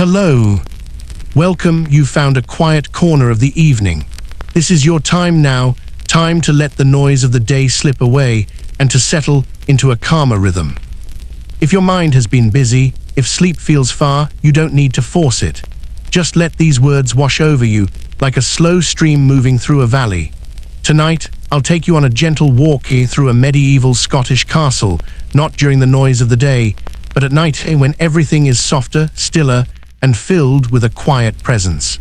Hello. Welcome, you found a quiet corner of the evening. This is your time now, time to let the noise of the day slip away and to settle into a calmer rhythm. If your mind has been busy, if sleep feels far, you don't need to force it. Just let these words wash over you, like a slow stream moving through a valley. Tonight, I'll take you on a gentle walk through a medieval Scottish castle, not during the noise of the day, but at night when everything is softer, stiller, and filled with a quiet presence.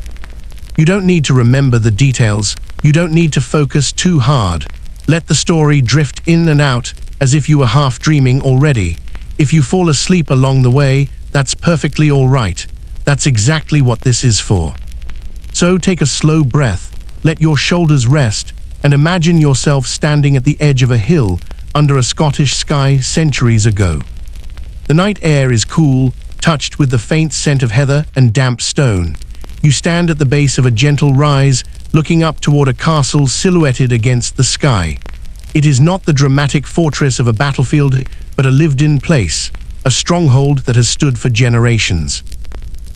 You don't need to remember the details, you don't need to focus too hard. Let the story drift in and out as if you were half dreaming already. If you fall asleep along the way, that's perfectly all right. That's exactly what this is for. So take a slow breath, let your shoulders rest, and imagine yourself standing at the edge of a hill under a Scottish sky centuries ago. The night air is cool, touched with the faint scent of heather and damp stone. You stand at the base of a gentle rise, looking up toward a castle silhouetted against the sky. It is not the dramatic fortress of a battlefield, but a lived-in place, a stronghold that has stood for generations.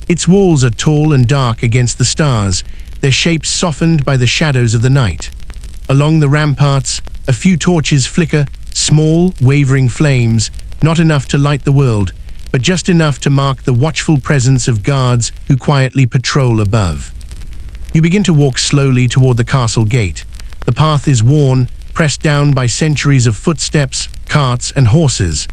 Its walls are tall and dark against the stars, their shapes softened by the shadows of the night. Along the ramparts, a few torches flicker, small, wavering flames, not enough to light the world, but just enough to mark the watchful presence of guards who quietly patrol above. You begin to walk slowly toward the castle gate. The path is worn, pressed down by centuries of footsteps, carts, and horses.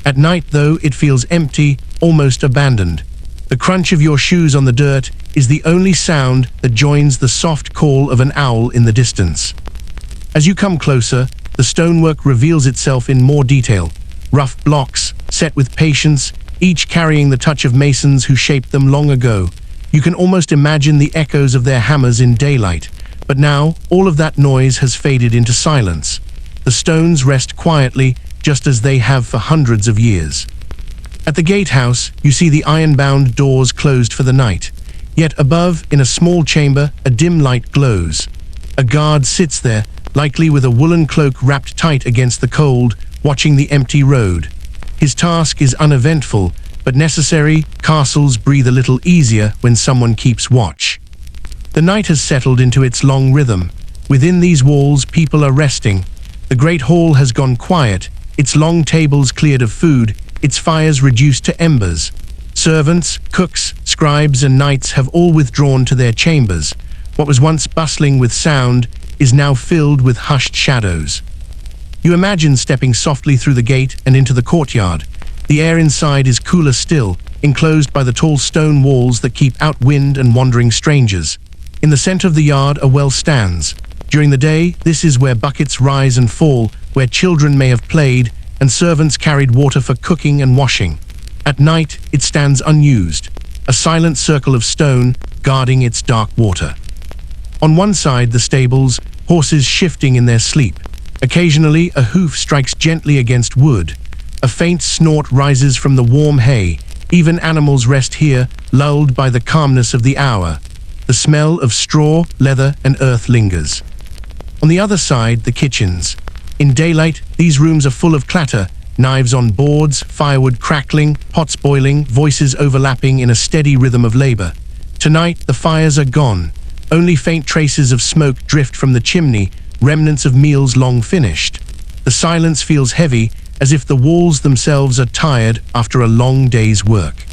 At night, though, it feels empty, almost abandoned. The crunch of your shoes on the dirt is the only sound that joins the soft call of an owl in the distance. As you come closer, the stonework reveals itself in more detail. Rough blocks, set with patience, each carrying the touch of masons who shaped them long ago. You can almost imagine the echoes of their hammers in daylight. But now, all of that noise has faded into silence. The stones rest quietly, just as they have for hundreds of years. At the gatehouse, you see the iron-bound doors closed for the night. Yet above, in a small chamber, a dim light glows. A guard sits there, likely with a woolen cloak wrapped tight against the cold, watching the empty road. His task is uneventful, but necessary. Castles breathe a little easier when someone keeps watch. The night has settled into its long rhythm. Within these walls, people are resting. The great hall has gone quiet, its long tables cleared of food, its fires reduced to embers. Servants, cooks, scribes, and knights have all withdrawn to their chambers. What was once bustling with sound is now filled with hushed shadows. You imagine stepping softly through the gate and into the courtyard. The air inside is cooler still, enclosed by the tall stone walls that keep out wind and wandering strangers. In the center of the yard, a well stands. During the day, this is where buckets rise and fall, where children may have played, and servants carried water for cooking and washing. At night, it stands unused, a silent circle of stone guarding its dark water. On one side, the stables, horses shifting in their sleep. Occasionally, a hoof strikes gently against wood. A faint snort rises from the warm hay. Even animals rest here, lulled by the calmness of the hour. The smell of straw, leather, and earth lingers. On the other side, the kitchens. In daylight, these rooms are full of clatter, knives on boards, firewood crackling, pots boiling, voices overlapping in a steady rhythm of labor. Tonight, the fires are gone. Only faint traces of smoke drift from the chimney, remnants of meals long finished. The silence feels heavy, as if the walls themselves are tired after a long day's work.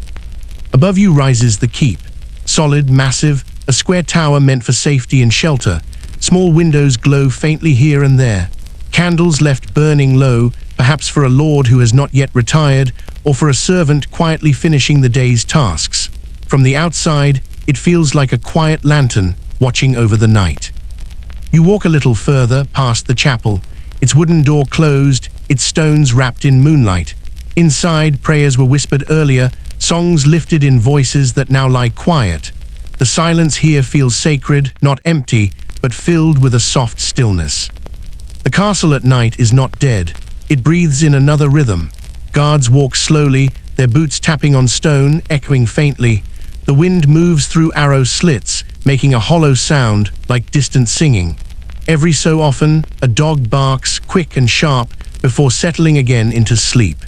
Above you rises the keep. Solid, massive, a square tower meant for safety and shelter. Small windows glow faintly here and there. Candles left burning low, perhaps for a lord who has not yet retired, or for a servant quietly finishing the day's tasks. From the outside, it feels like a quiet lantern watching over the night. You walk a little further, past the chapel, its wooden door closed, its stones wrapped in moonlight. Inside, prayers were whispered earlier, songs lifted in voices that now lie quiet. The silence here feels sacred, not empty, but filled with a soft stillness. The castle at night is not dead. It breathes in another rhythm. Guards walk slowly, their boots tapping on stone, echoing faintly. The wind moves through arrow slits, making a hollow sound like distant singing. Every so often, a dog barks, quick and sharp, before settling again into sleep.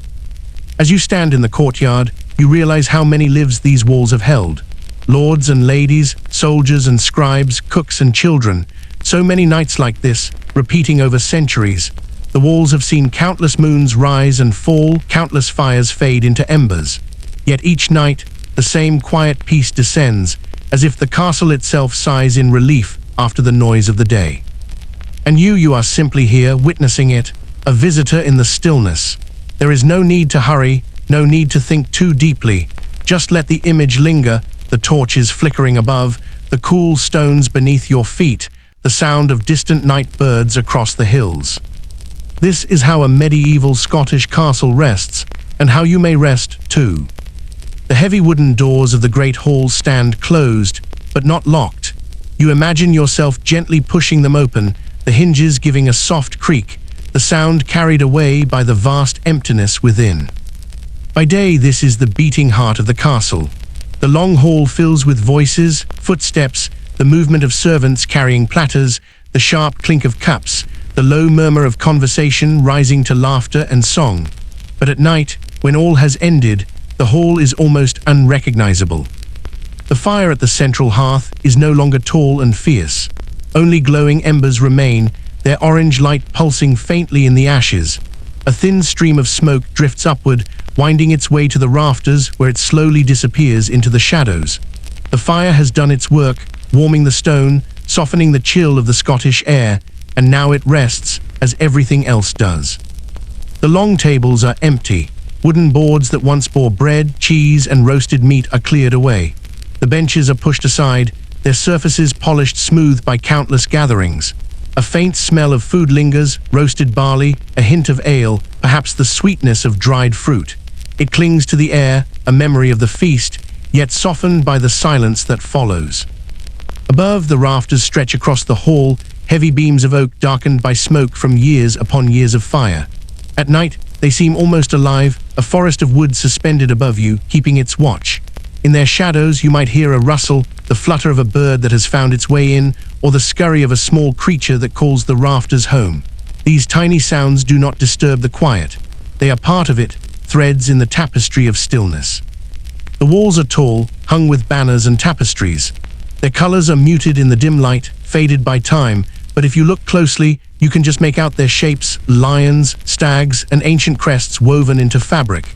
As you stand in the courtyard, you realize how many lives these walls have held. Lords and ladies, soldiers and scribes, cooks and children. So many nights like this, repeating over centuries. The walls have seen countless moons rise and fall, countless fires fade into embers. Yet each night, the same quiet peace descends, as if the castle itself sighs in relief after the noise of the day. And you are simply here, witnessing it, a visitor in the stillness. There is no need to hurry, no need to think too deeply. Just let the image linger, the torches flickering above, the cool stones beneath your feet, the sound of distant night birds across the hills. This is how a medieval Scottish castle rests, and how you may rest too. The heavy wooden doors of the great hall stand closed, but not locked. You imagine yourself gently pushing them open, the hinges giving a soft creak, the sound carried away by the vast emptiness within. By day, this is the beating heart of the castle. The long hall fills with voices, footsteps, the movement of servants carrying platters, the sharp clink of cups, the low murmur of conversation rising to laughter and song. But at night, when all has ended, the hall is almost unrecognizable. The fire at the central hearth is no longer tall and fierce. Only glowing embers remain, their orange light pulsing faintly in the ashes. A thin stream of smoke drifts upward, winding its way to the rafters where it slowly disappears into the shadows. The fire has done its work, warming the stone, softening the chill of the Scottish air, and now it rests, as everything else does. The long tables are empty. Wooden boards that once bore bread, cheese, and roasted meat are cleared away. The benches are pushed aside, their surfaces polished smooth by countless gatherings. A faint smell of food lingers, roasted barley, a hint of ale, perhaps the sweetness of dried fruit. It clings to the air, a memory of the feast, yet softened by the silence that follows. Above, the rafters stretch across the hall, heavy beams of oak darkened by smoke from years upon years of fire. At night, they seem almost alive, a forest of wood suspended above you, keeping its watch. In their shadows, you might hear a rustle, the flutter of a bird that has found its way in, or the scurry of a small creature that calls the rafters home. These tiny sounds do not disturb the quiet. They are part of it, threads in the tapestry of stillness. The walls are tall, hung with banners and tapestries. Their colors are muted in the dim light, faded by time, but if you look closely, you can just make out their shapes: lions, stags, and ancient crests woven into fabric.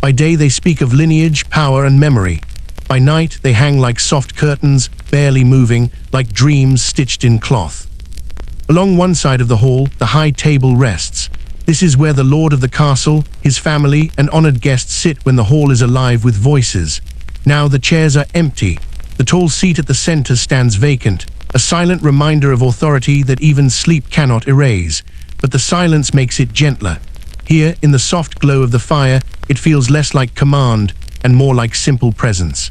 By day they speak of lineage, power, and memory. By night they hang like soft curtains, barely moving, like dreams stitched in cloth. Along one side of the hall, the high table rests. This is where the lord of the castle, his family, and honored guests sit when the hall is alive with voices. Now the chairs are empty. The tall seat at the center stands vacant, a silent reminder of authority that even sleep cannot erase. But the silence makes it gentler. Here, in the soft glow of the fire, it feels less like command and more like simple presence.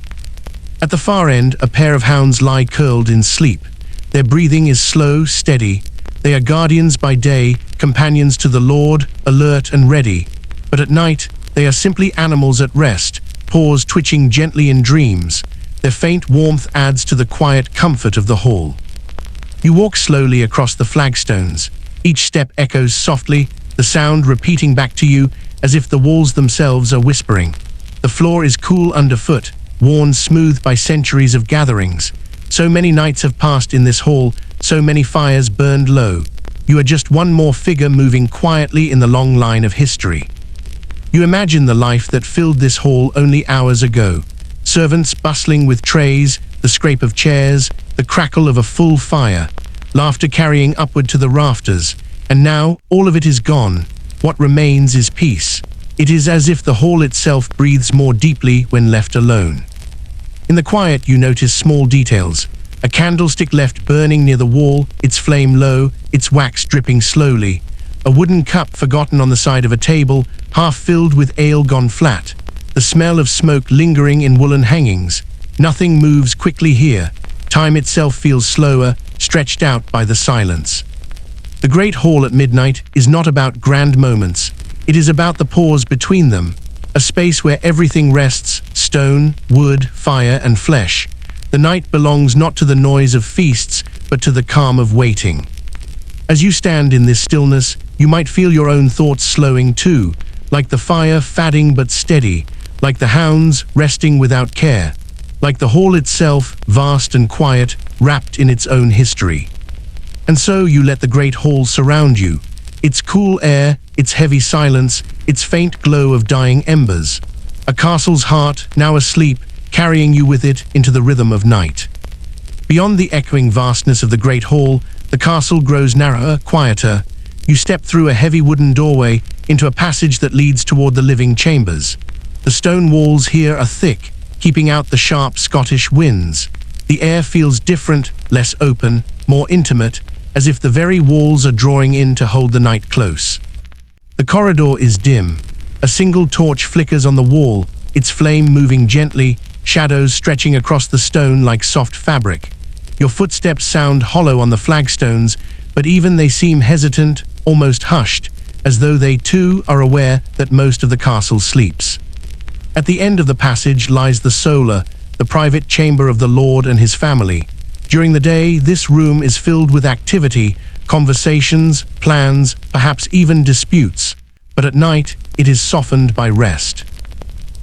At the far end, a pair of hounds lie curled in sleep. Their breathing is slow, steady. They are guardians by day, companions to the Lord, alert and ready. But at night, they are simply animals at rest, paws twitching gently in dreams. Their faint warmth adds to the quiet comfort of the hall. You walk slowly across the flagstones. Each step echoes softly, the sound repeating back to you as if the walls themselves are whispering. The floor is cool underfoot, worn smooth by centuries of gatherings. So many nights have passed in this hall, so many fires burned low. You are just one more figure moving quietly in the long line of history. You imagine the life that filled this hall only hours ago. Servants bustling with trays, the scrape of chairs, the crackle of a full fire, laughter carrying upward to the rafters. And now, all of it is gone. What remains is peace. It is as if the hall itself breathes more deeply when left alone. In the quiet, you notice small details. A candlestick left burning near the wall, its flame low, its wax dripping slowly. A wooden cup forgotten on the side of a table, half filled with ale gone flat. The smell of smoke lingering in woolen hangings. Nothing moves quickly here. Time itself feels slower, stretched out by the silence. The great hall at midnight is not about grand moments. It is about the pause between them. A space where everything rests: stone, wood, fire, and flesh. The night belongs not to the noise of feasts, but to the calm of waiting. As you stand in this stillness, you might feel your own thoughts slowing too, like the fire, fading but steady, like the hounds resting without care, like the hall itself, vast and quiet, wrapped in its own history. And so you let the great hall surround you, its cool air, its heavy silence, its faint glow of dying embers. A castle's heart, now asleep, carrying you with it into the rhythm of night. Beyond the echoing vastness of the great hall, the castle grows narrower, quieter. You step through a heavy wooden doorway into a passage that leads toward the living chambers. The stone walls here are thick, keeping out the sharp Scottish winds. The air feels different, less open, more intimate, as if the very walls are drawing in to hold the night close. The corridor is dim. A single torch flickers on the wall, its flame moving gently, shadows stretching across the stone like soft fabric. Your footsteps sound hollow on the flagstones, but even they seem hesitant, almost hushed, as though they too are aware that most of the castle sleeps. At the end of the passage lies the solar, the private chamber of the Lord and his family. During the day, this room is filled with activity, conversations, plans, perhaps even disputes. But at night, it is softened by rest.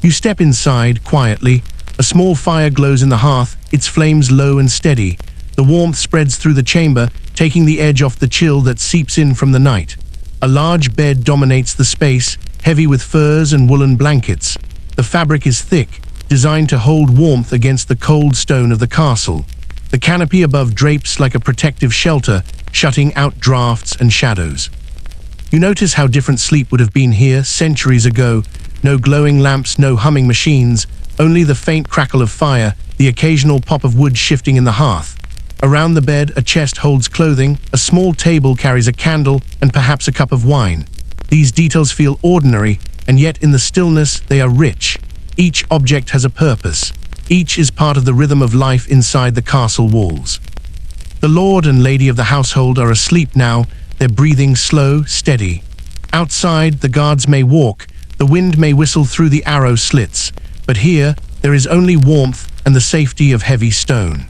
You step inside quietly. A small fire glows in the hearth, its flames low and steady. The warmth spreads through the chamber, taking the edge off the chill that seeps in from the night. A large bed dominates the space, heavy with furs and woolen blankets. The fabric is thick, designed to hold warmth against the cold stone of the castle. The canopy above drapes like a protective shelter, shutting out drafts and shadows. You notice how different sleep would have been here centuries ago. No glowing lamps, no humming machines, only the faint crackle of fire, the occasional pop of wood shifting in the hearth. Around the bed, a chest holds clothing, a small table carries a candle, and perhaps a cup of wine. These details feel ordinary, and yet in the stillness they are rich. Each object has a purpose. Each is part of the rhythm of life inside the castle walls. The lord and lady of the household are asleep now, their breathing slow, steady. Outside, the guards may walk, the wind may whistle through the arrow slits, but here there is only warmth and the safety of heavy stone.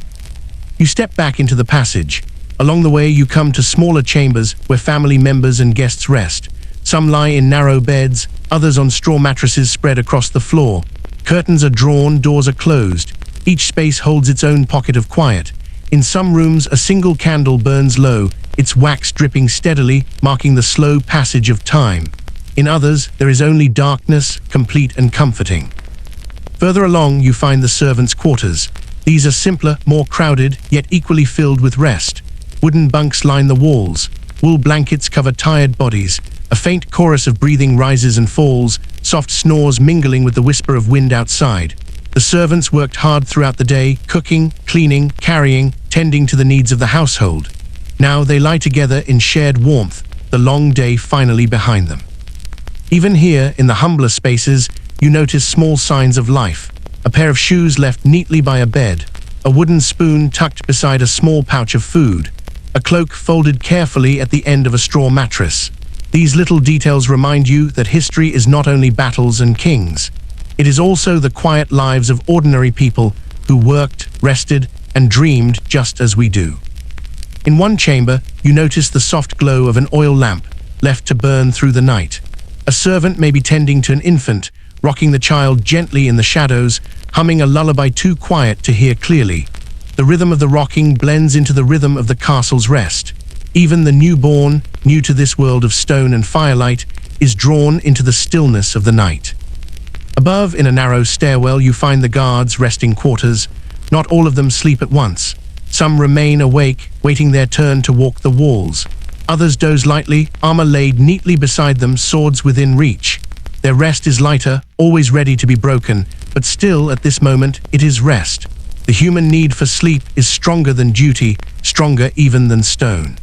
You step back into the passage. Along the way, you come to smaller chambers where family members and guests rest. Some lie in narrow beds, others on straw mattresses spread across the floor. Curtains are drawn, doors are closed. Each space holds its own pocket of quiet. In some rooms, a single candle burns low, its wax dripping steadily, marking the slow passage of time. In others, there is only darkness, complete and comforting. Further along, you find the servants' quarters. These are simpler, more crowded, yet equally filled with rest. Wooden bunks line the walls. Wool blankets cover tired bodies. A faint chorus of breathing rises and falls, soft snores mingling with the whisper of wind outside. The servants worked hard throughout the day, cooking, cleaning, carrying, tending to the needs of the household. Now they lie together in shared warmth, the long day finally behind them. Even here, in the humbler spaces, you notice small signs of life. A pair of shoes left neatly by a bed, a wooden spoon tucked beside a small pouch of food, a cloak folded carefully at the end of a straw mattress. These little details remind you that history is not only battles and kings. It is also the quiet lives of ordinary people who worked, rested, and dreamed just as we do. In one chamber, you notice the soft glow of an oil lamp left to burn through the night. A servant may be tending to an infant, rocking the child gently in the shadows, humming a lullaby too quiet to hear clearly. The rhythm of the rocking blends into the rhythm of the castle's rest. Even the newborn, new to this world of stone and firelight, is drawn into the stillness of the night. Above, in a narrow stairwell, you find the guards' resting quarters. Not all of them sleep at once. Some remain awake, waiting their turn to walk the walls. Others doze lightly, armor laid neatly beside them, swords within reach. Their rest is lighter, always ready to be broken, but still, at this moment, it is rest. The human need for sleep is stronger than duty, stronger even than stone.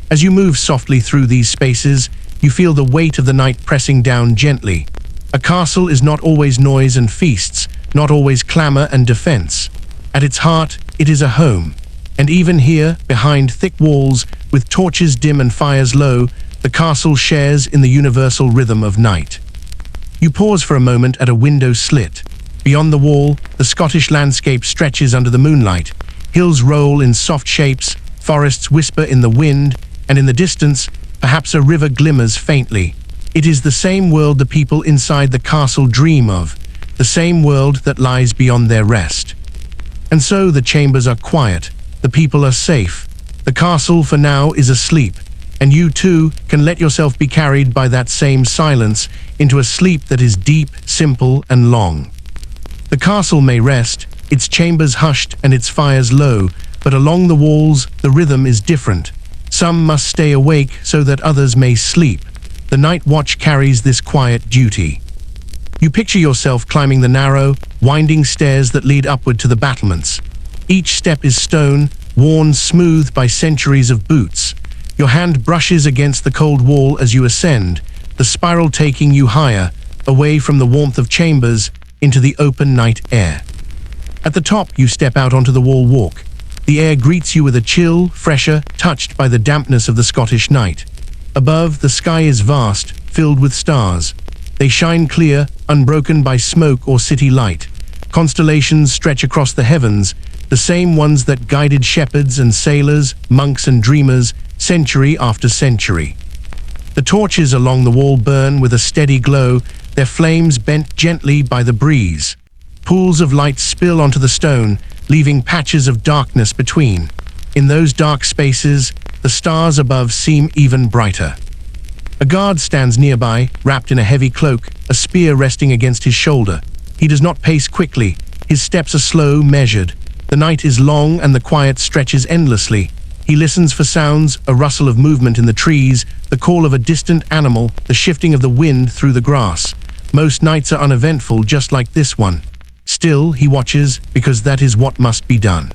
As you move softly through these spaces, you feel the weight of the night pressing down gently. A castle is not always noise and feasts, not always clamor and defense. At its heart, it is a home. And even here, behind thick walls, with torches dim and fires low, the castle shares in the universal rhythm of night. You pause for a moment at a window slit. Beyond the wall, the Scottish landscape stretches under the moonlight. Hills roll in soft shapes, forests whisper in the wind, and in the distance, perhaps a river glimmers faintly. It is the same world the people inside the castle dream of. the same world that lies beyond their rest. And so the chambers are quiet, the people are safe, the castle for now is asleep, and you too can let yourself be carried by that same silence into a sleep that is deep, simple, and long. The castle may rest, its chambers hushed and its fires low, but along the walls the rhythm is different. Some must stay awake so that others may sleep. The night watch carries this quiet duty. You picture yourself climbing the narrow, winding stairs that lead upward to the battlements. Each step is stone, worn smooth by centuries of boots. Your hand brushes against the cold wall as you ascend, the spiral taking you higher, away from the warmth of chambers, into the open night air. At the top, you step out onto the wall walk. The air greets you with a chill, fresher, touched by the dampness of the Scottish night. Above, the sky is vast, filled with stars. They shine clear, unbroken by smoke or city light. Constellations stretch across the heavens, the same ones that guided shepherds and sailors, monks and dreamers, century after century. The torches along the wall burn with a steady glow, their flames bent gently by the breeze. Pools of light spill onto the stone, leaving patches of darkness between. In those dark spaces, the stars above seem even brighter. A guard stands nearby, wrapped in a heavy cloak, a spear resting against his shoulder. He does not pace quickly. His steps are slow, measured. The night is long and the quiet stretches endlessly. He listens for sounds, a rustle of movement in the trees, the call of a distant animal, the shifting of the wind through the grass. Most nights are uneventful, just like this one. Still, he watches, because that is what must be done.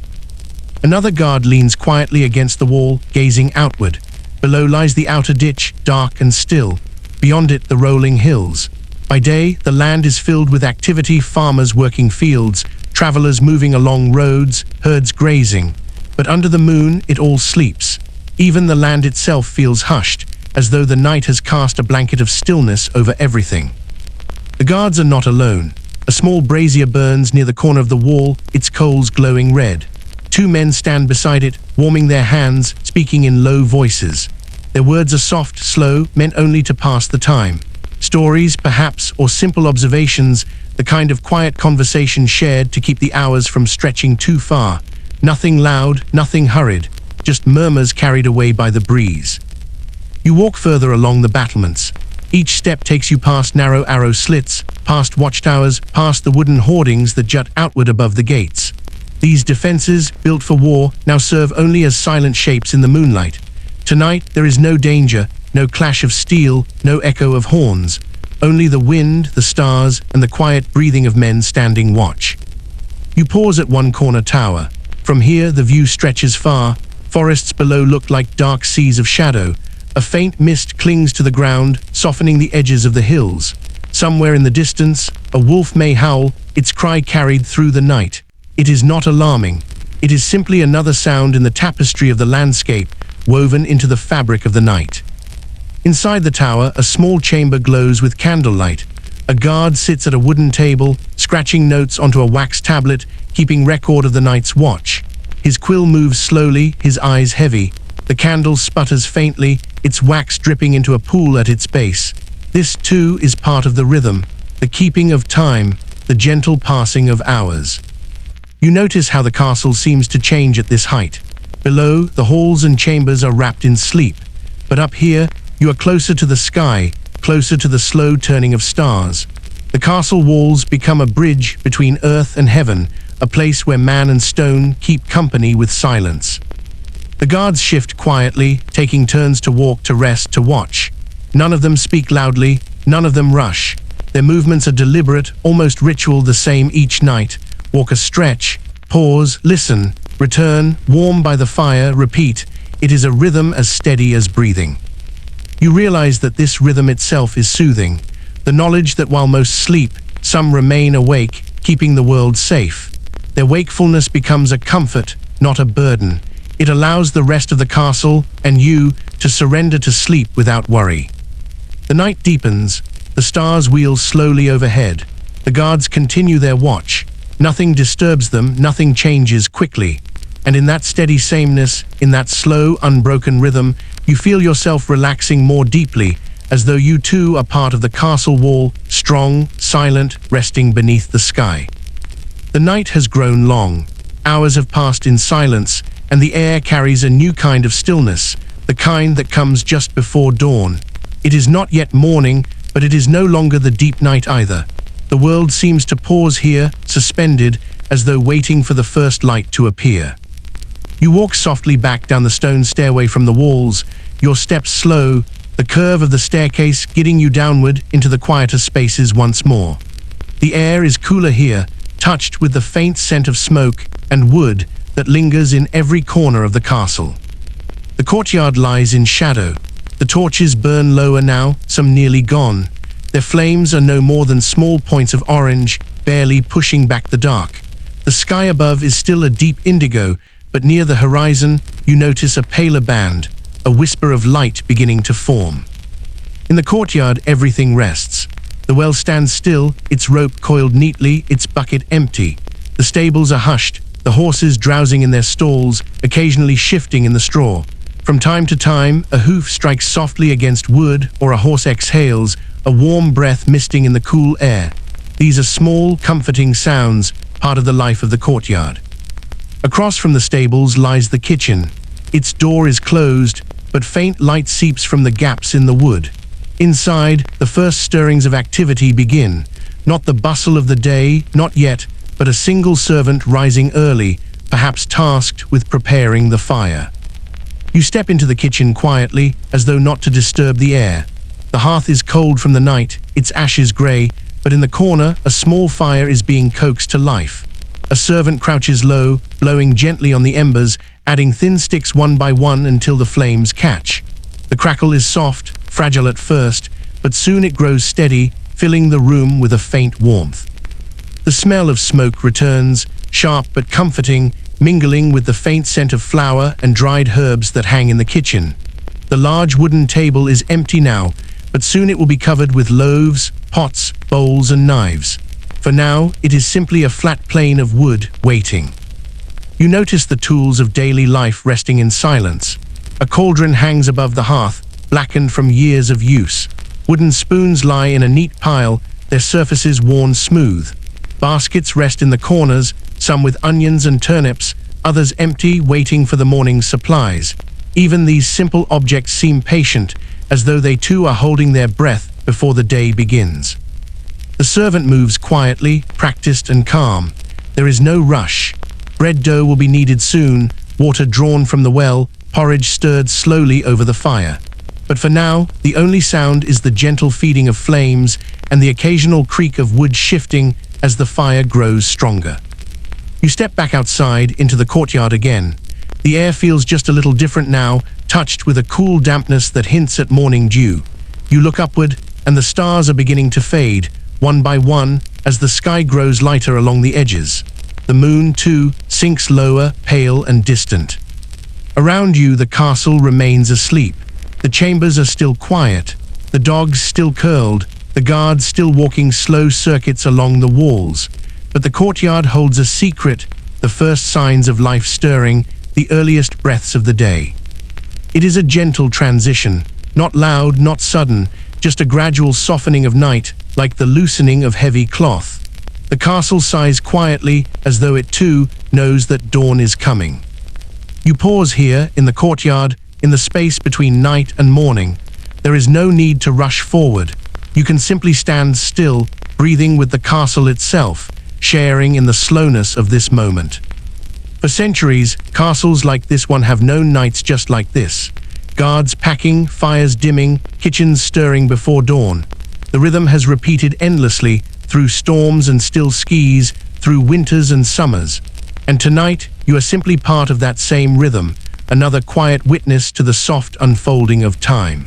Another guard leans quietly against the wall, gazing outward. Below lies the outer ditch, dark and still. Beyond it, the rolling hills. By day, the land is filled with activity, farmers working fields, travelers moving along roads, herds grazing. But under the moon, it all sleeps. Even the land itself feels hushed, as though the night has cast a blanket of stillness over everything. The guards are not alone. A small brazier burns near the corner of the wall, its coals glowing red. Two men stand beside it, warming their hands, speaking in low voices. Their words are soft, slow, meant only to pass the time. Stories, perhaps, or simple observations, the kind of quiet conversation shared to keep the hours from stretching too far. Nothing loud, nothing hurried, just murmurs carried away by the breeze. You walk further along the battlements. Each step takes you past narrow arrow slits, past watchtowers, past the wooden hoardings that jut outward above the gates. These defenses, built for war, now serve only as silent shapes in the moonlight. Tonight, there is no danger, no clash of steel, no echo of horns. Only the wind, the stars, and the quiet breathing of men standing watch. You pause at one corner tower. From here, the view stretches far. Forests below look like dark seas of shadow. A faint mist clings to the ground, softening the edges of the hills. Somewhere in the distance, a wolf may howl, its cry carried through the night. It is not alarming. It is simply another sound in the tapestry of the landscape, woven into the fabric of the night. Inside the tower, a small chamber glows with candlelight. A guard sits at a wooden table, scratching notes onto a wax tablet, keeping record of the night's watch. His quill moves slowly, his eyes heavy. The candle sputters faintly, its wax dripping into a pool at its base. This, too, is part of the rhythm, the keeping of time, the gentle passing of hours. You notice how the castle seems to change at this height. Below, the halls and chambers are wrapped in sleep. But up here, you are closer to the sky, closer to the slow turning of stars. The castle walls become a bridge between earth and heaven, a place where man and stone keep company with silence. The guards shift quietly, taking turns to walk, to rest, to watch. None of them speak loudly, none of them rush. Their movements are deliberate, almost ritual, the same each night. Walk a stretch, pause, listen, return, warm by the fire, repeat. It is a rhythm as steady as breathing. You realize that this rhythm itself is soothing. The knowledge that while most sleep, some remain awake, keeping the world safe. Their wakefulness becomes a comfort, not a burden. It allows the rest of the castle, and you, to surrender to sleep without worry. The night deepens. The stars wheel slowly overhead. The guards continue their watch. Nothing disturbs them, nothing changes quickly. And in that steady sameness, in that slow, unbroken rhythm, you feel yourself relaxing more deeply, as though you too are part of the castle wall, strong, silent, resting beneath the sky. The night has grown long. Hours have passed in silence, and the air carries a new kind of stillness, the kind that comes just before dawn. It is not yet morning, but it is no longer the deep night either. The world seems to pause here, suspended, as though waiting for the first light to appear. You walk softly back down the stone stairway from the walls, your steps slow, the curve of the staircase guiding you downward into the quieter spaces once more. The air is cooler here, touched with the faint scent of smoke and wood that lingers in every corner of the castle. The courtyard lies in shadow. The torches burn lower now, some nearly gone. Their flames are no more than small points of orange, barely pushing back the dark. The sky above is still a deep indigo, but near the horizon you notice a paler band, a whisper of light beginning to form. In the courtyard everything rests. The well stands still, its rope coiled neatly, its bucket empty. The stables are hushed, the horses drowsing in their stalls, occasionally shifting in the straw. From time to time, a hoof strikes softly against wood or a horse exhales, a warm breath misting in the cool air. These are small, comforting sounds, part of the life of the courtyard. Across from the stables lies the kitchen. Its door is closed, but faint light seeps from the gaps in the wood. Inside, the first stirrings of activity begin. Not the bustle of the day, not yet, but a single servant rising early, perhaps tasked with preparing the fire. You step into the kitchen quietly, as though not to disturb the air. The hearth is cold from the night, its ashes grey, but in the corner, a small fire is being coaxed to life. A servant crouches low, blowing gently on the embers, adding thin sticks one by one until the flames catch. The crackle is soft, fragile at first, but soon it grows steady, filling the room with a faint warmth. The smell of smoke returns, sharp but comforting, mingling with the faint scent of flour and dried herbs that hang in the kitchen. The large wooden table is empty now, but soon it will be covered with loaves, pots, bowls, and knives. For now, it is simply a flat plane of wood waiting. You notice the tools of daily life resting in silence. A cauldron hangs above the hearth, blackened from years of use. Wooden spoons lie in a neat pile, their surfaces worn smooth. Baskets rest in the corners, some with onions and turnips, others empty, waiting for the morning's supplies. Even these simple objects seem patient, as though they too are holding their breath before the day begins. The servant moves quietly, practiced and calm. There is no rush. Bread dough will be needed soon, water drawn from the well, porridge stirred slowly over the fire. But for now, the only sound is the gentle feeding of flames and the occasional creak of wood shifting as the fire grows stronger. You step back outside into the courtyard again. The air feels just a little different now, touched with a cool dampness that hints at morning dew. You look upward, and the stars are beginning to fade, one by one, as the sky grows lighter along the edges. The moon, too, sinks lower, pale and distant. Around you, the castle remains asleep. The chambers are still quiet, the dogs still curled, the guards still walking slow circuits along the walls. But the courtyard holds a secret, the first signs of life stirring, the earliest breaths of the day. It is a gentle transition, not loud, not sudden, just a gradual softening of night, like the loosening of heavy cloth. The castle sighs quietly, as though it too knows that dawn is coming. You pause here, in the courtyard, in the space between night and morning. There is no need to rush forward. You can simply stand still, breathing with the castle itself, sharing in the slowness of this moment. For centuries, castles like this one have known nights just like this. Guards packing, fires dimming, kitchens stirring before dawn. The rhythm has repeated endlessly, through storms and still skis, through winters and summers. And tonight, you are simply part of that same rhythm, another quiet witness to the soft unfolding of time.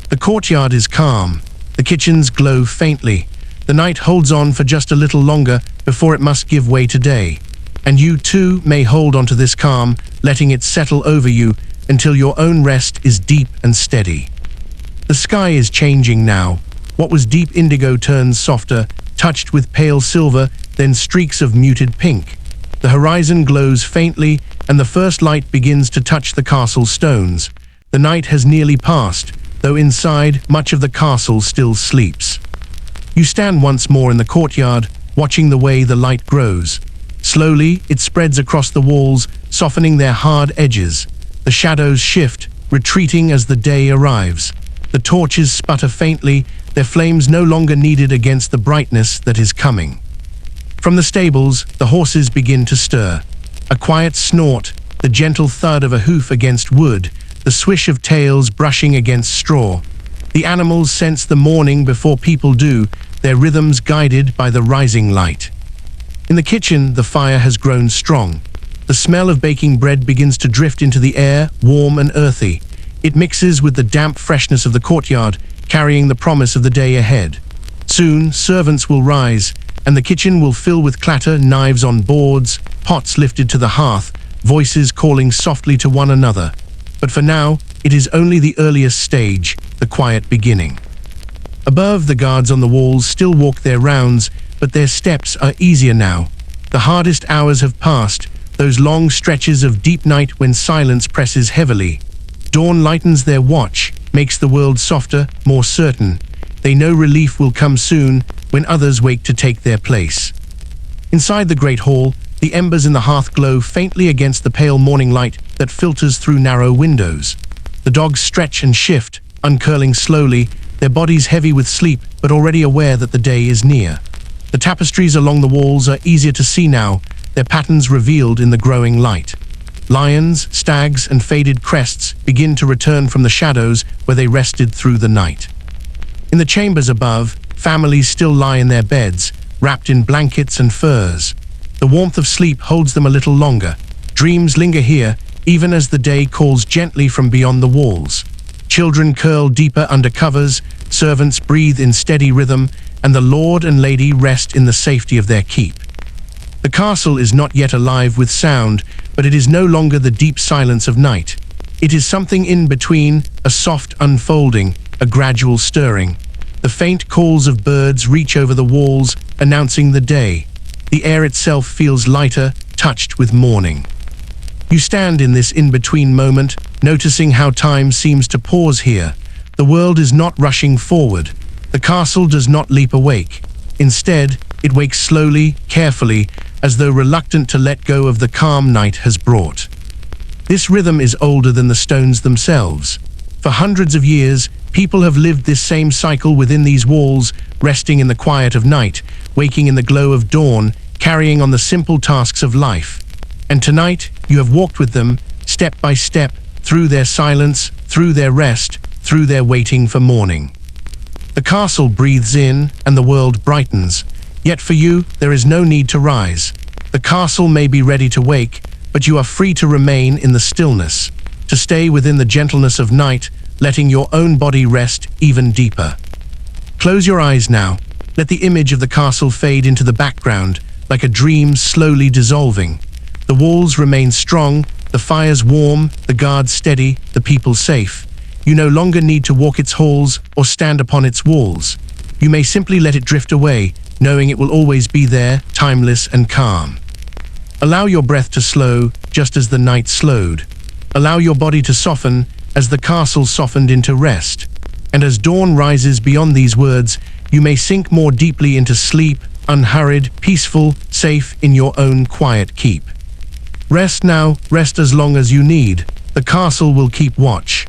The courtyard is calm. The kitchens glow faintly. The night holds on for just a little longer before it must give way to day. And you too may hold on to this calm, letting it settle over you until your own rest is deep and steady. The sky is changing now. What was deep indigo turns softer, touched with pale silver, then streaks of muted pink. The horizon glows faintly, and the first light begins to touch the castle stones. The night has nearly passed, though inside, much of the castle still sleeps. You stand once more in the courtyard, watching the way the light grows. Slowly, it spreads across the walls, softening their hard edges. The shadows shift, retreating as the day arrives. The torches sputter faintly, their flames no longer needed against the brightness that is coming. From the stables, the horses begin to stir. A quiet snort, the gentle thud of a hoof against wood, the swish of tails brushing against straw. The animals sense the morning before people do, their rhythms guided by the rising light. In the kitchen, the fire has grown strong. The smell of baking bread begins to drift into the air, warm and earthy. It mixes with the damp freshness of the courtyard, carrying the promise of the day ahead. Soon, servants will rise, and the kitchen will fill with clatter, knives on boards, pots lifted to the hearth, voices calling softly to one another. But for now, it is only the earliest stage, the quiet beginning. Above, the guards on the walls still walk their rounds, but their steps are easier now. The hardest hours have passed, those long stretches of deep night when silence presses heavily. Dawn lightens their watch, makes the world softer, more certain. They know relief will come soon when others wake to take their place. Inside the great hall, the embers in the hearth glow faintly against the pale morning light that filters through narrow windows. The dogs stretch and shift, uncurling slowly, their bodies heavy with sleep but already aware that the day is near. The tapestries along the walls are easier to see now, their patterns revealed in the growing light. Lions, stags, and faded crests begin to return from the shadows where they rested through the night. In the chambers above, families still lie in their beds, wrapped in blankets and furs. The warmth of sleep holds them a little longer. Dreams linger here, even as the day calls gently from beyond the walls. Children curl deeper under covers, servants breathe in steady rhythm, and the lord and lady rest in the safety of their keep. The castle is not yet alive with sound, but it is no longer the deep silence of night. It is something in between, a soft unfolding, a gradual stirring. The faint calls of birds reach over the walls, announcing the day. The air itself feels lighter, touched with morning. You stand in this in-between moment, noticing how time seems to pause here. The world is not rushing forward. The castle does not leap awake. Instead, it wakes slowly, carefully, as though reluctant to let go of the calm night has brought. This rhythm is older than the stones themselves. For hundreds of years, people have lived this same cycle within these walls, resting in the quiet of night, waking in the glow of dawn, carrying on the simple tasks of life. And tonight, you have walked with them, step by step, through their silence, through their rest, through their waiting for morning. The castle breathes in, and the world brightens. Yet for you, there is no need to rise. The castle may be ready to wake, but you are free to remain in the stillness, to stay within the gentleness of night, letting your own body rest even deeper. Close your eyes now. Let the image of the castle fade into the background, like a dream slowly dissolving. The walls remain strong, the fires warm, the guards steady, the people safe. You no longer need to walk its halls or stand upon its walls. You may simply let it drift away, knowing it will always be there, timeless and calm. Allow your breath to slow, just as the night slowed. Allow your body to soften, as the castle softened into rest. And as dawn rises beyond these words, you may sink more deeply into sleep, unhurried, peaceful, safe in your own quiet keep. Rest now, rest as long as you need. The castle will keep watch.